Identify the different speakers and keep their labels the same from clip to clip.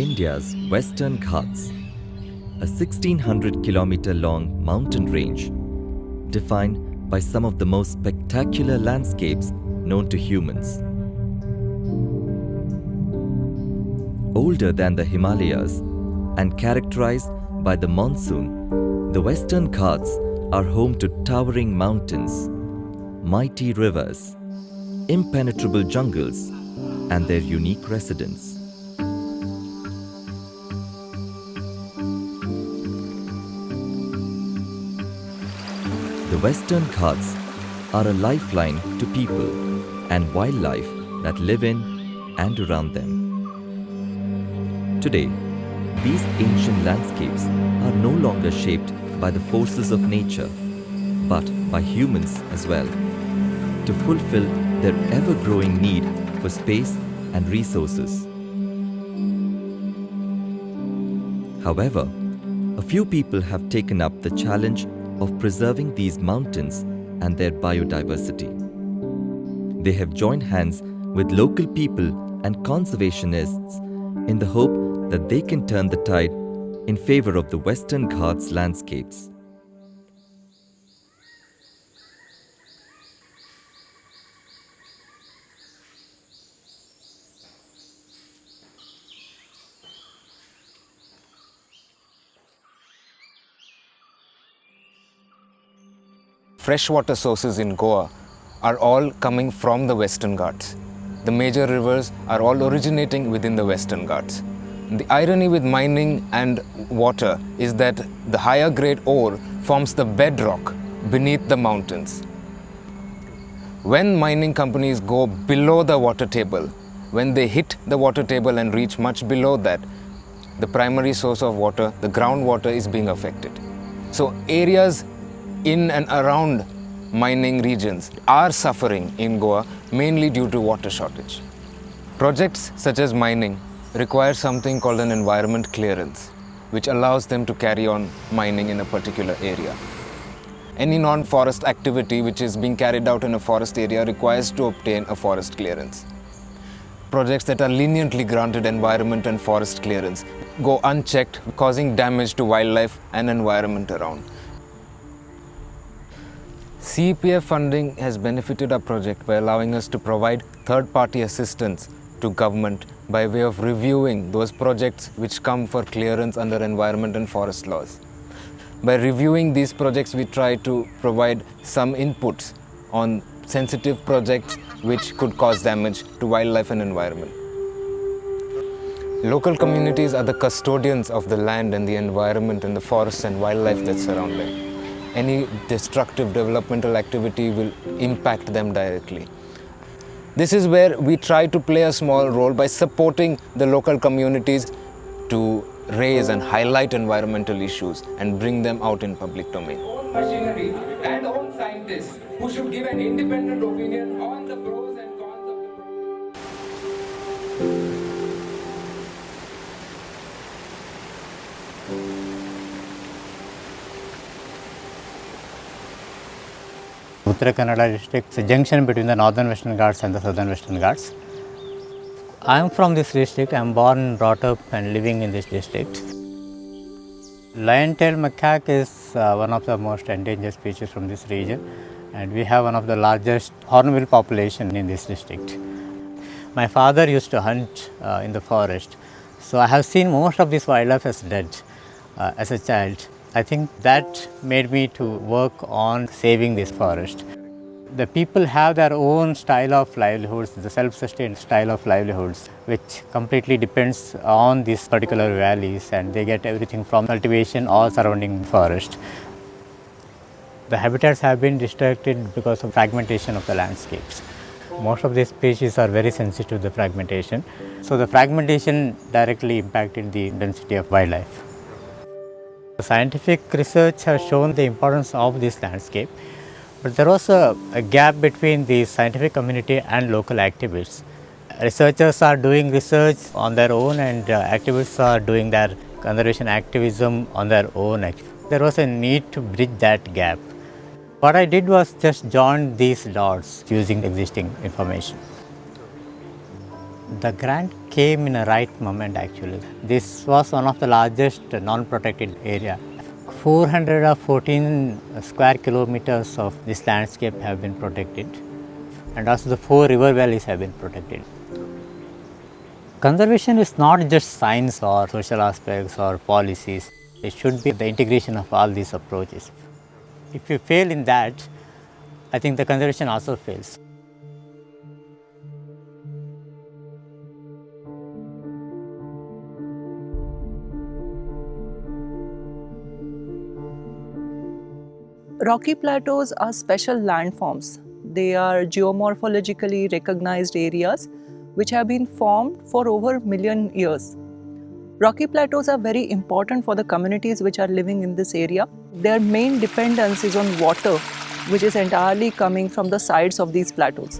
Speaker 1: India's Western Ghats, a 1600-kilometer long mountain range defined by some of the most spectacular landscapes known to humans. Older than the Himalayas and characterized by the monsoon, the Western Ghats are home to towering mountains, mighty rivers, impenetrable jungles, and their unique residents. The Western Ghats are a lifeline to people and wildlife that live in and around them. Today, these ancient landscapes are no longer shaped by the forces of nature, but by humans as well, to fulfill their ever-growing need for space and resources. However, a few people have taken up the challenge of preserving these mountains and their biodiversity. They have joined hands with local people and conservationists in the hope that they can turn the tide in favor of the Western Ghats landscapes.
Speaker 2: Freshwater sources in Goa are all coming from the Western Ghats. The major rivers are all originating within the Western Ghats. The irony with mining and water is that the higher grade ore forms the bedrock beneath the mountains. When mining companies go below the water table, when they hit the water table and reach much below that, the primary source of water, the groundwater, is being affected. So areas in and around mining regions are suffering in Goa mainly due to water shortage. Projects such as mining require something called an environment clearance, which allows them to carry on mining in a particular area. Any non-forest activity which is being carried out in a forest area requires to obtain a forest clearance. Projects that are leniently granted environment and forest clearance go unchecked, causing damage to wildlife and environment around. CEPF funding has benefited our project by allowing us to provide third-party assistance to government by way of reviewing those projects which come for clearance under environment and forest laws. By reviewing these projects, we try to provide some inputs on sensitive projects which could cause damage to wildlife and environment. Local communities are the custodians of the land and the environment and the forests and wildlife that surround them. Any destructive developmental activity will impact them directly. This is where we try to play a small role by supporting the local communities to raise and highlight environmental issues and bring them out in public domain.
Speaker 3: Own machinery and own scientists who should give an independent opinion on the pros and cons of the project.
Speaker 4: Uttara Karnataka district is a junction between the Northern Western Ghats and the Southern Western Ghats. I am from this district. I am born, brought up and living in this district. Lion-tailed macaque is one of the most endangered species from this region, and we have one of the largest hornbill population in this district. My father used to hunt in the forest, so I have seen most of this wildlife as dead as a child. I think that made me to work on saving this forest. The people have their own style of livelihoods, the self-sustained style of livelihoods, which completely depends on these particular valleys, and they get everything from cultivation or surrounding forest. The habitats have been distracted because of fragmentation of the landscapes. Most of these species are very sensitive to the fragmentation, so the fragmentation directly impacted the density of wildlife. The scientific research has shown the importance of this landscape, but there was a gap between the scientific community and local activists. Researchers are doing research on their own and activists are doing their conservation activism on their own. There was a need to bridge that gap. What I did was just join these dots using existing information. The grant came in a right moment actually. This was one of the largest non-protected area. 414 square kilometers of this landscape have been protected, and also the 4 river valleys have been protected. Conservation is not just science or social aspects or policies. It should be the integration of all these approaches. If you fail in that, I think the conservation also fails.
Speaker 5: Rocky plateaus are special landforms. They are geomorphologically recognized areas which have been formed for over a million years. Rocky plateaus are very important for the communities which are living in this area. Their main dependence is on water, which is entirely coming from the sides of these plateaus.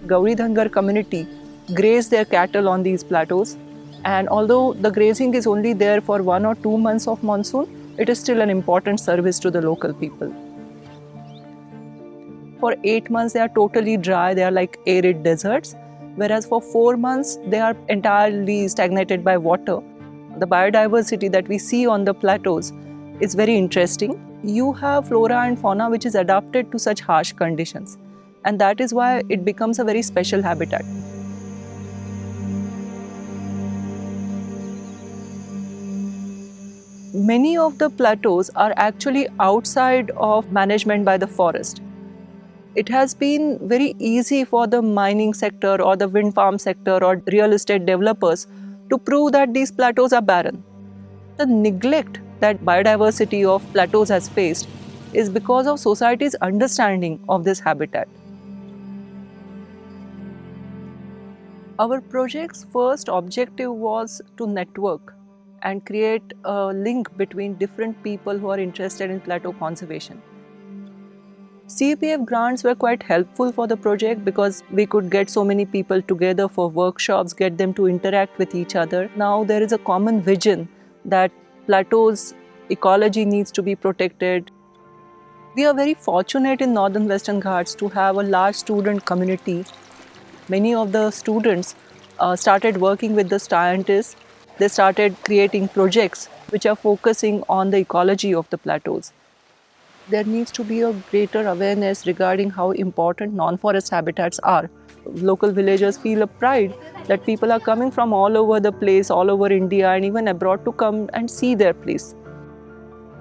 Speaker 5: Gauri Dhangar community graze their cattle on these plateaus, and although the grazing is only there for 1 or 2 months of monsoon, it is still an important service to the local people. For 8 months they are totally dry, they are like arid deserts, whereas for 4 months they are entirely stagnated by water. The biodiversity that we see on the plateaus is very interesting. You have flora and fauna which is adapted to such harsh conditions, and that is why it becomes a very special habitat. Many of the plateaus are actually outside of management by the forest. It has been very easy for the mining sector or the wind farm sector or real estate developers to prove that these plateaus are barren. The neglect that biodiversity of plateaus has faced is because of society's understanding of this habitat. Our project's first objective was to network and create a link between different people who are interested in plateau conservation. CEPF grants were quite helpful for the project because we could get so many people together for workshops, get them to interact with each other. Now there is a common vision that plateaus ecology needs to be protected. We are very fortunate in Northern Western Ghats to have a large student community. Many of the students started working with the scientists. They started creating projects which are focusing on the ecology of the plateaus. There needs to be a greater awareness regarding how important non-forest habitats are. Local villagers feel a pride that people are coming from all over the place, all over India and even abroad to come and see their place.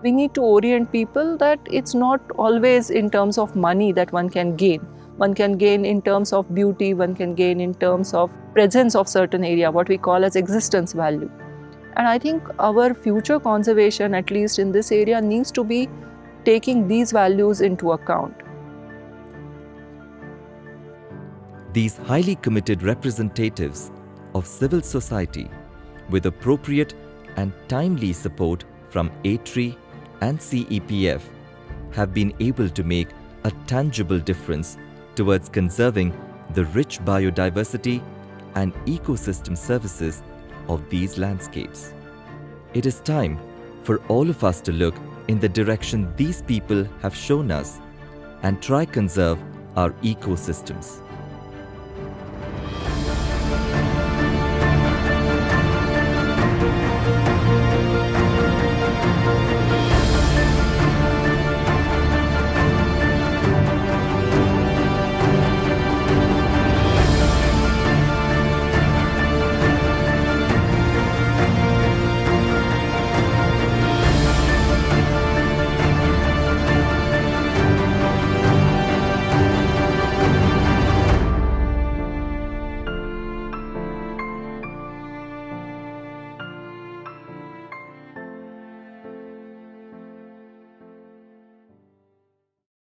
Speaker 5: We need to orient people that it's not always in terms of money that one can gain. One can gain in terms of beauty, one can gain in terms of presence of certain area, what we call as existence value. And I think our future conservation, at least in this area, needs to be taking these values into account.
Speaker 1: These highly committed representatives of civil society with appropriate and timely support from ATREE and CEPF have been able to make a tangible difference towards conserving the rich biodiversity and ecosystem services of these landscapes. It is time for all of us to look in the direction these people have shown us and try conserve our ecosystems.